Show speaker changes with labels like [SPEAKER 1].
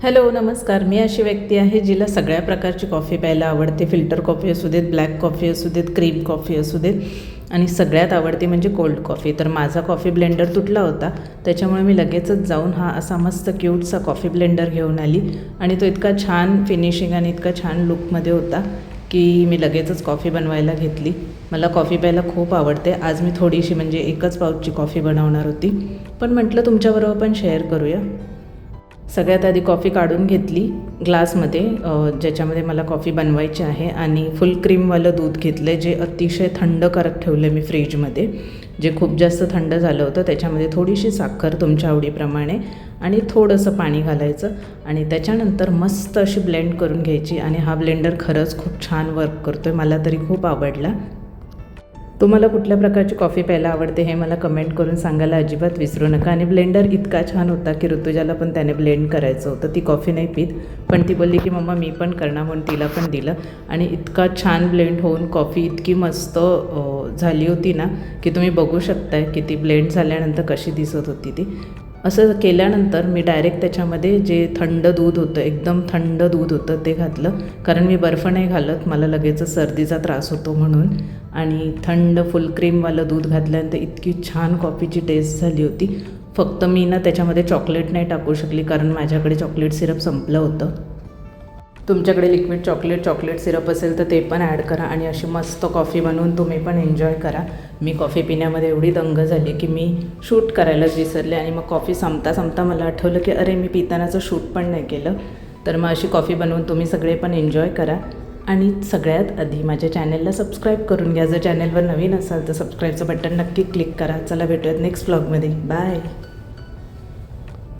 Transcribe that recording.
[SPEAKER 1] Hello नमस्कार. मी अशी व्यक्ती आहे जिला सगळ्या प्रकारची कॉफी प्यायला आवडते. फिल्टर कॉफी असू देत, ब्लॅक कॉफी असू देत, क्रीम कॉफी असू देत आणि सगळ्यात आवडते म्हणजे कोल्ड कॉफी. तर माझा कॉफी ब्लेंडर तुटला होता, त्याच्यामुळे मी लगेचच जाऊन हा असा मस्त क्यूटसा कॉफी ब्लेंडर घेऊन आली आणि तो इतका छान फिनिशिंग आणि इतका छान लुकमध्ये होता की मी लगेचच कॉफी बनवायला घेतली. मला कॉफी प्यायला खूप आवडते. आज मी थोडीशी म्हणजे एकच पाऊचची कॉफी बनवणार होती, पण म्हटलं तुमच्याबरोबर पण शेअर करूया. सगळ्यात आधी कॉफी काढून घेतली ग्लासमध्ये, ज्याच्यामध्ये मला कॉफी बनवायची आहे, आणि फुल क्रीमवालं दूध घेतलं आहे जे अतिशय थंड करत ठेवलं आहे मी फ्रीजमध्ये. जे खूप जास्त थंड झालं होतं. त्याच्यामध्ये थोडीशी साखर तुमच्या आवडीप्रमाणे आणि थोडंसं पाणी घालायचं आणि त्याच्यानंतर मस्त अशी ब्लेंड करून घ्यायची. आणि हा ब्लेंडर खरंच खूप छान वर्क करतो आहे, मला तरी खूप आवडला. तुम्हाला कुठल्या प्रकारची कॉफी प्यायला आवडते हे मला कमेंट करून सांगायला अजिबात विसरू नका. आणि ब्लेंडर इतका छान होता की ऋतुजाला पण त्याने ब्लेंड करायचं होतं. ती कॉफी नाही पीत, पण ती बोलली की मम्मा मी पण करणार, म्हणून तिला पण दिलं. आणि इतका छान ब्लेंड होऊन कॉफी इतकी मस्त झाली होती ना की तुम्ही बघू शकताय की ती ब्लेंड झाल्यानंतर कशी दिसत होती ती. असं केल्यानंतर मी डायरेक्ट त्याच्यामध्ये जे थंड दूध होतं, एकदम थंड दूध होतं, ते घातलं. कारण मी बर्फ नाही घालत, मला लगेचच सर्दीचा त्रास होतो म्हणून. आणि थंड फुल क्रीमवालं दूध घातल्यानंतर इतकी छान कॉफीची टेस्ट झाली होती. फक्त मी ना त्याच्यामध्ये चॉकलेट नाही टाकू शकली, कारण माझ्याकडे चॉकलेट सिरप संपलं होतं. तुमच्याकडे लिक्विड चॉकलेट सिरप असेल तर ते पण ॲड करा आणि अशी मस्त कॉफी बनवून तुम्ही पण एन्जॉय करा. मी कॉफी पिण्यामध्ये एवढी दंग झाली की मी शूट करायलाच विसरले. आणि मग कॉफी संपता मला आठवलं की अरे मी पितानाचं शूट पण नाही केलं. तर मग अशी कॉफी बनवून तुम्ही सगळे पण एन्जॉय करा. आणि सगळ्यात आधी माझ्या चॅनलला सबस्क्राईब करून घ्या. जर चॅनलवर नवीन असाल तर सबस्क्राईबचं बटन नक्की क्लिक करा. चला भेटूयात नेक्स्ट व्लॉगमध्ये. बाय.